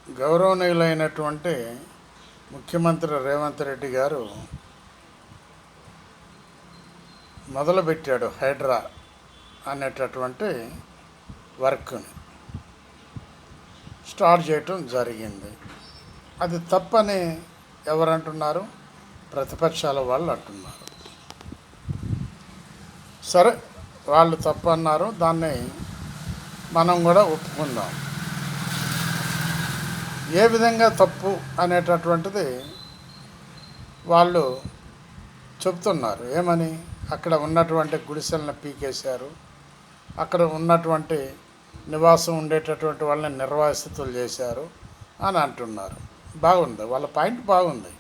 గౌరవనీయులైనటువంటి ముఖ్యమంత్రి రేవంత్ రెడ్డి గారు మొదలుపెట్టాడు హైడ్రా అనేటటువంటి వర్క్ని స్టార్ట్ చేయటం జరిగింది. అది తప్పని ఎవరంటున్నారు? ప్రతిపక్షాల వాళ్ళు అంటున్నారు. సరే, వాళ్ళు తప్పు అన్నారు, దాన్ని మనం కూడా ఒప్పుకుందాం. ఏ విధంగా తప్పు అనేటటువంటిది వాళ్ళు చెప్తున్నారు. ఏమని? అక్కడ ఉన్నటువంటి గుడిసెలను పీకేశారు, అక్కడ ఉన్నటువంటి నివాసం ఉండేటటువంటి వాళ్ళని నిర్వాసితులు చేశారు అని అంటున్నారు. బాగుంది, వాళ్ళ పాయింట్ బాగుంది.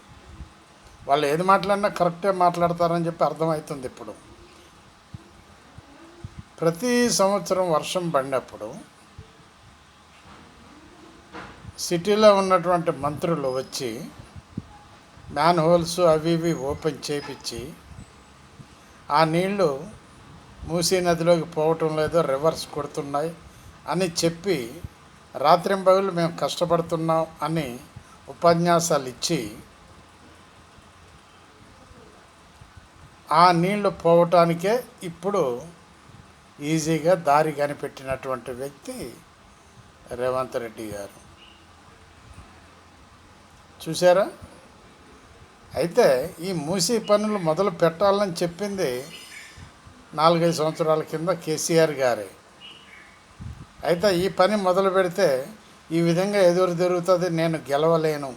వాళ్ళు ఏది మాట్లాడినా కరెక్టే మాట్లాడతారని చెప్పి అర్థమవుతుంది. ఇప్పుడు ప్రతి సంవత్సరం వర్షం పడినప్పుడు సిటీలో ఉన్నటువంటి మంత్రులు వచ్చి మ్యాన్ హోల్స్ అవి ఇవి ఓపెన్ చేయించి ఆ నీళ్లు మూసీ నదిలోకి పోవటం లేదు, రివర్స్ కొడుతున్నాయి అని చెప్పి రాత్రింబగళ్ళు మేము కష్టపడుతున్నాం అని ఉపన్యాసాలు ఇచ్చి ఆ నీళ్లు పోవటానికే ఇప్పుడు ఈజీగా దారి కనిపెట్టినటువంటి వ్యక్తి రేవంత్ రెడ్డి గారు. చూసారా? అయితే ఈ మూసీ పనులు మొదలు పెట్టాలని చెప్పింది 4-5 సంవత్సరాల కింద కేసీఆర్ గారే. అయితే ఈ పని మొదలు పెడితే ఈ విధంగా ఎదురు తిరుగుతుంది, నేను గెలవలేను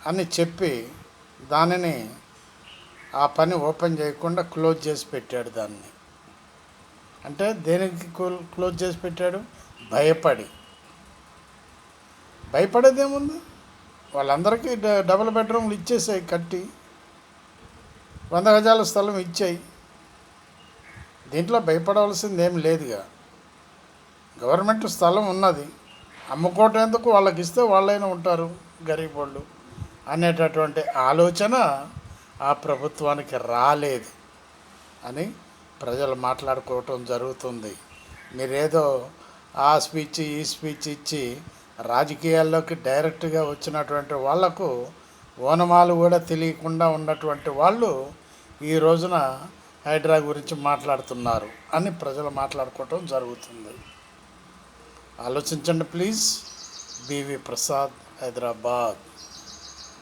అని చెప్పి దానిని ఆ పని ఓపెన్ చేయకుండా క్లోజ్ చేసి పెట్టాడు. దాన్ని అంటే దేనికి క్లోజ్ చేసి పెట్టాడు? భయపడేదేముంది? వాళ్ళందరికీ డబుల్ బెడ్రూమ్లు ఇచ్చేసాయి, కట్టి 100 గజాల స్థలం ఇచ్చాయి. దీంట్లో భయపడవలసింది ఏం లేదుగా. గవర్నమెంట్ స్థలం ఉన్నది, అమ్ముకోవటం ఎందుకు, వాళ్ళకి ఇస్తే వాళ్ళైనా ఉంటారు గరీబ్ వాళ్ళు అనేటటువంటి ఆలోచన ఆ ప్రభుత్వానికి రాలేదు అని ప్రజలు మాట్లాడుకోవటం జరుగుతుంది. మీరేదో ఆ స్పీచ్ ఈ స్పీచ్ ఇచ్చి రాజకీయాల్లోకి డైరెక్ట్గా వచ్చినటువంటి వాళ్లకు ఓనమాలు కూడా తెలియకుండా ఉన్నటువంటి వాళ్ళు ఈ రోజున హైడ్రా గురించి మాట్లాడుతున్నారు అని ప్రజలు మాట్లాడుకోవటం జరుగుతుంది. ఆలోచించండి ప్లీజ్. బివి ప్రసాద్, హైదరాబాద్.